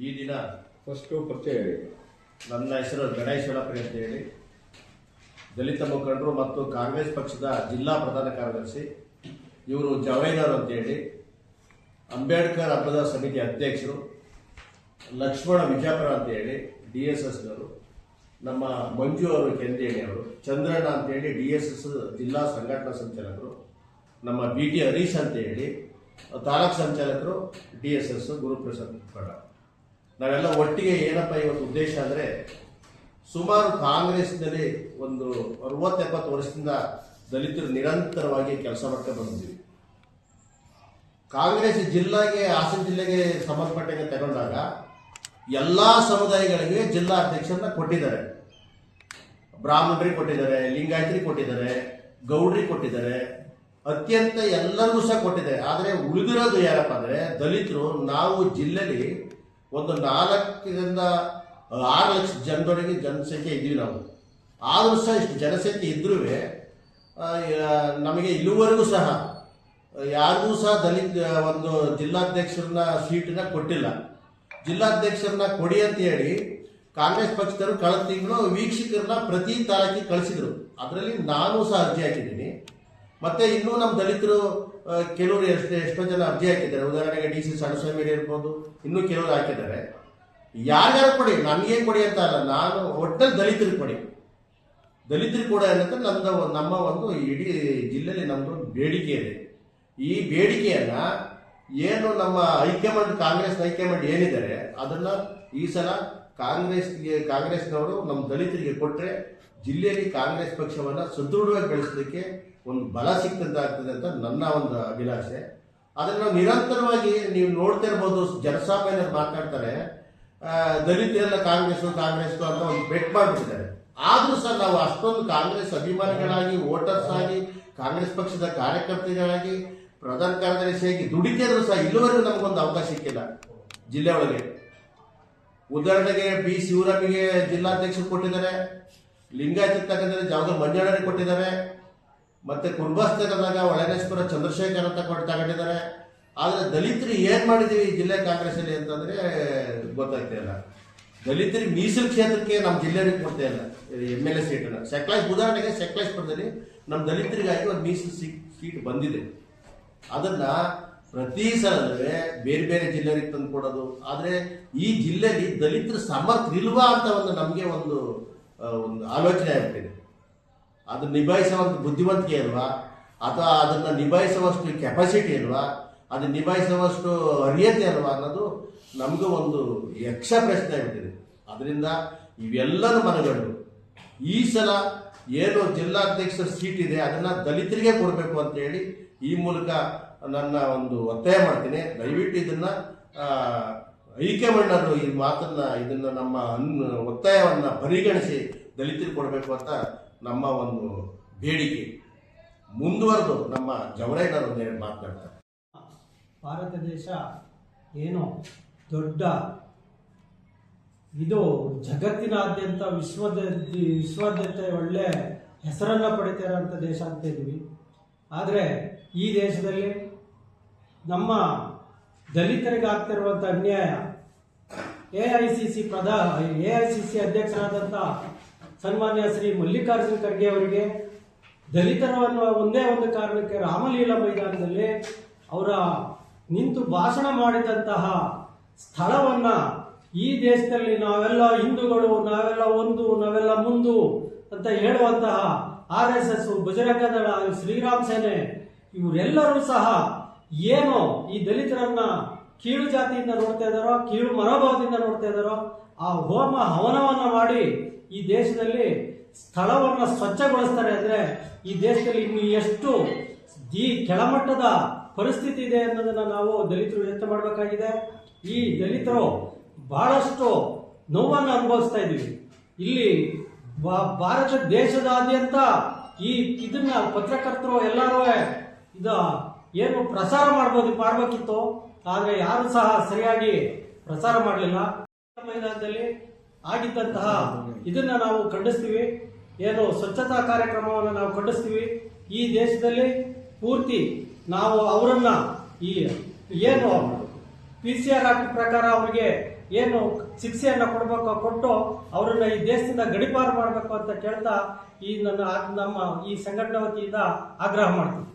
ಈ ದಿನ ಫಸ್ಟು ಪರಿಚಯ ಹೇಳಿ. ನನ್ನ ಹೆಸರು ಗಣೇಶ್ ಯಳಪರಿ ಅಂತ ಹೇಳಿ, ದಲಿತ ಮುಖಂಡರು ಮತ್ತು ಕಾಂಗ್ರೆಸ್ ಪಕ್ಷದ ಜಿಲ್ಲಾ ಪ್ರಧಾನ ಕಾರ್ಯದರ್ಶಿ. ಇವರು ಜವೈನರ್ ಅಂತೇಳಿ ಅಂಬೇಡ್ಕರ್ ಹಬ್ಬದ ಸಮಿತಿ ಅಧ್ಯಕ್ಷರು. ಲಕ್ಷ್ಮಣ ವಿಜಾಪುರ ಅಂತೇಳಿ DSSನವರು. ನಮ್ಮ ಮಂಜು ಅವರು ಕೆಂದೇಣಿ ಅವರು. ಚಂದ್ರಣ್ಣ ಅಂತೇಳಿ DSS ಜಿಲ್ಲಾ ಸಂಘಟನಾ ಸಂಚಾಲಕರು. ನಮ್ಮ BT ಹರೀಶ್ ಅಂತೇಳಿ ತಾಲೂಕು ಸಂಚಾಲಕರು DSS ಗುರುಪ್ರಸಾದ್ ಕಡ. ನಾವೆಲ್ಲ ಒಟ್ಟಿಗೆ ಏನಪ್ಪ ಇವತ್ತು ಉದ್ದೇಶ ಅಂದರೆ, ಸುಮಾರು ಕಾಂಗ್ರೆಸ್ನಲ್ಲಿ ಒಂದು 60-70 ವರ್ಷದಿಂದ ದಲಿತರು ನಿರಂತರವಾಗಿ ಕೆಲಸ ಮಾಡ್ಕೊಂಡು ಬಂದಿದ್ದೀವಿ. ಕಾಂಗ್ರೆಸ್ ಜಿಲ್ಲೆಗೆ, ಹಾಸನ ಜಿಲ್ಲೆಗೆ ಸಂಬಂಧಪಟ್ಟಂಗೆ ತಗೊಂಡಾಗ ಎಲ್ಲ ಸಮುದಾಯಗಳಿಗೆ ಜಿಲ್ಲಾ ಅಧ್ಯಕ್ಷರನ್ನ ಕೊಟ್ಟಿದ್ದಾರೆ. ಬ್ರಾಹ್ಮಣರಿಗೆ ಕೊಟ್ಟಿದ್ದಾರೆ, ಲಿಂಗಾಯತರಿಗೆ ಕೊಟ್ಟಿದ್ದಾರೆ, ಗೌಡ್ರಿಗೆ ಕೊಟ್ಟಿದ್ದಾರೆ, ಅತ್ಯಂತ ಎಲ್ಲರಿಗೂ ಸಹ ಕೊಟ್ಟಿದ್ದಾರೆ. ಆದರೆ ಉಳಿದಿರೋದು ಯಾರಪ್ಪ ಅಂದರೆ ದಲಿತರು. ನಾವು ಜಿಲ್ಲೆಯಲ್ಲಿ ಒಂದು 4 ರಿಂದ 6 ಲಕ್ಷ ಜನದೊಳಗೆ ಜನಸಂಖ್ಯೆ ಇದ್ದೀವಿ ನಾವು. ಆದರೂ ಸಹ ಇಷ್ಟು ಜನಸಂಖ್ಯೆ ಇದ್ರೂ ನಮಗೆ ಇಲ್ಲಿವರೆಗೂ ಸಹ ಯಾರಿಗೂ ಸಹ ದಲಿತ ಒಂದು ಜಿಲ್ಲಾಧ್ಯಕ್ಷರನ್ನ ಸೀಟನ್ನ ಕೊಟ್ಟಿಲ್ಲ. ಜಿಲ್ಲಾಧ್ಯಕ್ಷರನ್ನ ಕೊಡಿ ಅಂತ ಹೇಳಿ ಕಾಂಗ್ರೆಸ್ ಪಕ್ಷದವರು ಕಳೆದ ತಿಂಗಳು ವೀಕ್ಷಕರನ್ನ ಪ್ರತಿ ತಾಲೂಕಿಗೆ ಕಳಿಸಿದ್ರು. ಅದರಲ್ಲಿ ನಾನು ಸಹ ಅರ್ಜಿ ಹಾಕಿದ್ದೀನಿ. ಮತ್ತೆ ಇನ್ನೂ ನಮ್ಮ ದಲಿತರು ಕೆಲವರು ಎಷ್ಟೋ ಜನ ಅರ್ಜಿ ಹಾಕಿದ್ದಾರೆ. ಉದಾಹರಣೆಗೆ DC ಸಣ್ಣಸ್ವಾಮಿ ಇರ್ಬೋದು, ಇನ್ನೂ ಕೆಲವರು ಹಾಕಿದ್ದಾರೆ. ಯಾರ್ಯಾರು ಕೊಡಿ, ನನಗೇ ಕೊಡಿ ಅಂತ ಅಲ್ಲ, ನಾನು ಒಟ್ಟಲ್ಲಿ ದಲಿತರಿಗೆ ಕೊಡಿ, ದಲಿತರಿಗೆ ಕೊಡ ಅನ್ನೋದು ನಮ್ಮ ಒಂದು ಇಡೀ ಜಿಲ್ಲೆಯಲ್ಲಿ ನಮ್ಮದು ಬೇಡಿಕೆ ಇದೆ. ಈ ಬೇಡಿಕೆಯನ್ನ ಏನು ನಮ್ಮ ಹೈಕಮಾಂಡ್, ಕಾಂಗ್ರೆಸ್ ಹೈಕಮಾಂಡ್ ಏನಿದ್ದಾರೆ ಅದನ್ನ ಈ ಸಲ ಕಾಂಗ್ರೆಸ್ನವರು ನಮ್ಮ ದಲಿತರಿಗೆ ಕೊಟ್ಟರೆ ಜಿಲ್ಲೆಯಲ್ಲಿ ಕಾಂಗ್ರೆಸ್ ಪಕ್ಷವನ್ನ ಸದೃಢವಾಗಿ ಬೆಳೆಸಲಿಕ್ಕೆ ಒಂದು ಬಲ ಸಿಕ್ತಂತಾಗ್ತದೆ ಅಂತ ನನ್ನ ಒಂದು ಅಭಿಲಾಷೆ. ಅದನ್ನು ನಾವು ನಿರಂತರವಾಗಿ ನೀವು ನೋಡ್ತಾ ಇರ್ಬೋದು, ಜನಸಾಮಾನ್ಯರು ಮಾತಾಡ್ತಾರೆ, ದಲಿತರೆಲ್ಲ ಕಾಂಗ್ರೆಸ್ ಅಂತ ಒಂದು ಬೆಟ್ ಮಾಡಿಬಿಟ್ಟಿದ್ದಾರೆ. ಆದರೂ ಸಹ ನಾವು ಅಷ್ಟೊಂದು ಕಾಂಗ್ರೆಸ್ ಅಭಿಮಾನಿಗಳಾಗಿ, ವೋಟರ್ಸ್ ಆಗಿ, ಕಾಂಗ್ರೆಸ್ ಪಕ್ಷದ ಕಾರ್ಯಕರ್ತರಾಗಿ, ಪ್ರಧಾನ ಕಾರ್ಯದರ್ಶಿಯಾಗಿ ದುಡಿತಿದ್ರು ಸಹ ಇಲ್ಲಿವರೆಗೂ ನಮಗೊಂದು ಅವಕಾಶ ಸಿಕ್ಕಿಲ್ಲ ಜಿಲ್ಲೆ ಒಳಗೆ. ಉದಾಹರಣೆಗೆ B. ಶಿವರಾಮಿಗೆ ಜಿಲ್ಲಾಧ್ಯಕ್ಷರು ಕೊಟ್ಟಿದ್ದಾರೆ, ಲಿಂಗಾಯತ ತಗೊಂಡಿದ್ದಾರೆ, ಜಾವಗಲ್ ಮಂಜಣ್ಣರಿಗೆ ಕೊಟ್ಟಿದ್ದಾರೆ, ಮತ್ತೆ ಕುರ್ಬಾಸ್ ತಗೊಂಡಾಗ ಒಳನೇಶ್ವರ ಚಂದ್ರಶೇಖರ್ ಅಂತ ತಗೊಂಡಿದ್ದಾರೆ. ಆದರೆ ದಲಿತರು ಏನು ಮಾಡಿದ್ದೀವಿ ಜಿಲ್ಲೆ ಕಾಂಗ್ರೆಸ್ಸಲ್ಲಿ ಅಂತಂದರೆ ಗೊತ್ತಾಗ್ತಾ ಇಲ್ಲ. ದಲಿತರಿಗೆ ಮೀಸಲು ಕ್ಷೇತ್ರಕ್ಕೆ ನಮ್ಮ ಜಿಲ್ಲೆಯವರಿಗೆ ಕೊಡ್ತಾ ಇಲ್ಲ MLA ಸೀಟನ್ನು. ಉದಾಹರಣೆಗೆ ಸಕಲೇಶ್ಪುರದಲ್ಲಿ ನಮ್ಮ ದಲಿತರಿಗಾಗಿ ಒಂದು ಮೀಸಲು ಸೀಟ್ ಬಂದಿದೆ. ಅದನ್ನ ಪ್ರತಿ ಸಲವೇ ಬೇರೆ ಬೇರೆ ಜಿಲ್ಲೆಯವರಿಗೆ ತಂದು ಕೊಡೋದು. ಆದರೆ ಈ ಜಿಲ್ಲೆಯಲ್ಲಿ ದಲಿತರು ಸಮರ್ಥರಿಲ್ವಾ ಅಂತ ನಮಗೆ ಒಂದು ಆಲೋಚನೆ ಆಗ್ಬಿಟ್ಟಿದೆ. ಅದನ್ನ ನಿಭಾಯಿಸುವಂಥ ಬುದ್ಧಿವಂತಿಕೆ ಇಲ್ವಾ, ಅಥವಾ ಅದನ್ನು ನಿಭಾಯಿಸುವಷ್ಟು ಕೆಪಾಸಿಟಿ ಇಲ್ವಾ, ಅದನ್ನ ನಿಭಾಯಿಸುವಷ್ಟು ಅರ್ಹತೆ ಅಲ್ವಾ ಅನ್ನೋದು ನಮಗೂ ಒಂದು ಯಕ್ಷ ಪ್ರಶ್ನೆ ಆಗ್ಬಿಟ್ಟಿದೆ. ಅದರಿಂದ ಇವೆಲ್ಲನೂ ಮನಗಂಡು ಈ ಸಲ ಏನು ಜಿಲ್ಲಾಧ್ಯಕ್ಷರ ಸೀಟ್ ಇದೆ ಅದನ್ನ ದಲಿತರಿಗೆ ಕೊಡಬೇಕು ಅಂತ ಹೇಳಿ ಈ ಮೂಲಕ ನನ್ನ ಒಂದು ಒತ್ತಾಯ ಮಾಡ್ತೀನಿ. ದಯವಿಟ್ಟು ಇದನ್ನ ಹೈಕಮಾಂಡ್ ಈ ಮಾತನ್ನ, ಇದನ್ನ ನಮ್ಮ ಒತ್ತಾಯವನ್ನ ಪರಿಗಣಿಸಿ ದಲಿತರಿಗೆ ಕೊಡಬೇಕು ಅಂತ ನಮ್ಮ ಒಂದು ಬೇಡಿಕೆ. ಮುಂದುವರೆದು ನಮ್ಮ ಜವರೇನರು ಒಂದೇನು ಮಾತನಾಡ್ತಾರೆ. ಭಾರತ ದೇಶ ಏನು ದೊಡ್ಡ, ಇದು ಜಗತ್ತಿನಾದ್ಯಂತ ವಿಶ್ವಾದ್ಯಂತ ಒಳ್ಳೆ ಹೆಸರನ್ನು ಪಡಿತಾ ಇರೋಂಥ ದೇಶ ಅಂತ ಇದ್ದೀವಿ. ಆದರೆ ಈ ದೇಶದಲ್ಲಿ ನಮ್ಮ ದಲಿತರಿಗೆ ಆಗ್ತಿರುವಂಥ ಅನ್ಯಾಯ, AICC ಅಧ್ಯಕ್ಷರಾದಂಥ ಸನ್ಮಾನ್ಯ ಶ್ರೀ ಮಲ್ಲಿಕಾರ್ಜುನ ಖರ್ಗೆ ಅವರಿಗೆ ದಲಿತರವನ್ನು ಒಂದೇ ಒಂದು ಕಾರಣಕ್ಕೆ ರಾಮಲೀಲಾ ಮೈದಾನದಲ್ಲಿ ಅವರ ನಿಂತು ಭಾಷಣ ಮಾಡಿದಂತಹ ಸ್ಥಳವನ್ನ ಈ ದೇಶದಲ್ಲಿ ನಾವೆಲ್ಲ ಹಿಂದೂಗಳು, ನಾವೆಲ್ಲ ಒಂದು, ನಾವೆಲ್ಲ ಮುಂದು ಅಂತ ಹೇಳುವಂತಹ RSS, ಬಜರಂಗ ದಳ, ಶ್ರೀರಾಮ್ ಸೇನೆ ಇವರೆಲ್ಲರೂ ಸಹ ಏನು ಈ ದಲಿತರನ್ನ ಕೀಳು ಜಾತಿಯಿಂದ ನೋಡ್ತಾ ಇದ್ದಾರೋ, ಕೀಳು ಮನೋಭಾವದಿಂದ ನೋಡ್ತಾ ಇದ್ದಾರೋ, ಆ ಹೋಮ ಹವನವನ್ನ ಮಾಡಿ ಈ ದೇಶದಲ್ಲಿ ಸ್ಥಳವನ್ನ ಸ್ವಚ್ಛಗೊಳಿಸ್ತಾರೆ. ಅಂದ್ರೆ ಈ ದೇಶದಲ್ಲಿ ಇನ್ನು ಎಷ್ಟು ಕೆಳಮಟ್ಟದ ಪರಿಸ್ಥಿತಿ ಇದೆ ಅನ್ನೋದನ್ನ ನಾವು ದಲಿತರು ಯೋಚನೆ ಮಾಡಬೇಕಾಗಿದೆ. ಈ ದಲಿತರು ಬಹಳಷ್ಟು ನೋವನ್ನು ಅನುಭವಿಸ್ತಾ ಇದ್ದೀವಿ. ಇಲ್ಲಿ ಭಾರತ ದೇಶದಾದ್ಯಂತ ಇದನ್ನ ಪತ್ರಕರ್ತರು ಎಲ್ಲರೂ ಏನು ಪ್ರಸಾರ ಮಾಡಬೇಕಿತ್ತು, ಆದ್ರೆ ಯಾರು ಸಹ ಸರಿಯಾಗಿ ಪ್ರಸಾರ ಮಾಡಲಿಲ್ಲ. ಮೈದಾನದಲ್ಲಿ ಆಗಿದ್ದಂತಹ ಇದನ್ನ ನಾವು ಖಂಡಿಸ್ತೀವಿ. ಏನು ಸ್ವಚ್ಛತಾ ಕಾರ್ಯಕ್ರಮವನ್ನು ನಾವು ಖಂಡಿಸ್ತೀವಿ. ಈ ದೇಶದಲ್ಲಿ ಪೂರ್ತಿ ನಾವು ಅವರನ್ನ ಈ ಏನು PCR ಆಕ್ಟ್ ಪ್ರಕಾರ ಅವರಿಗೆ ಏನು ಶಿಕ್ಷೆಯನ್ನ ಕೊಡಬೇಕು ಕೊಟ್ಟು ಅವರನ್ನ ಈ ದೇಶದಿಂದ ಗಡಿಪಾರು ಮಾಡಬೇಕು ಅಂತ ಕೇಳ್ತಾ ನಮ್ಮ ಈ ಸಂಘಟನೆ ವತಿಯಿಂದ ಆಗ್ರಹ ಮಾಡ್ತೀವಿ.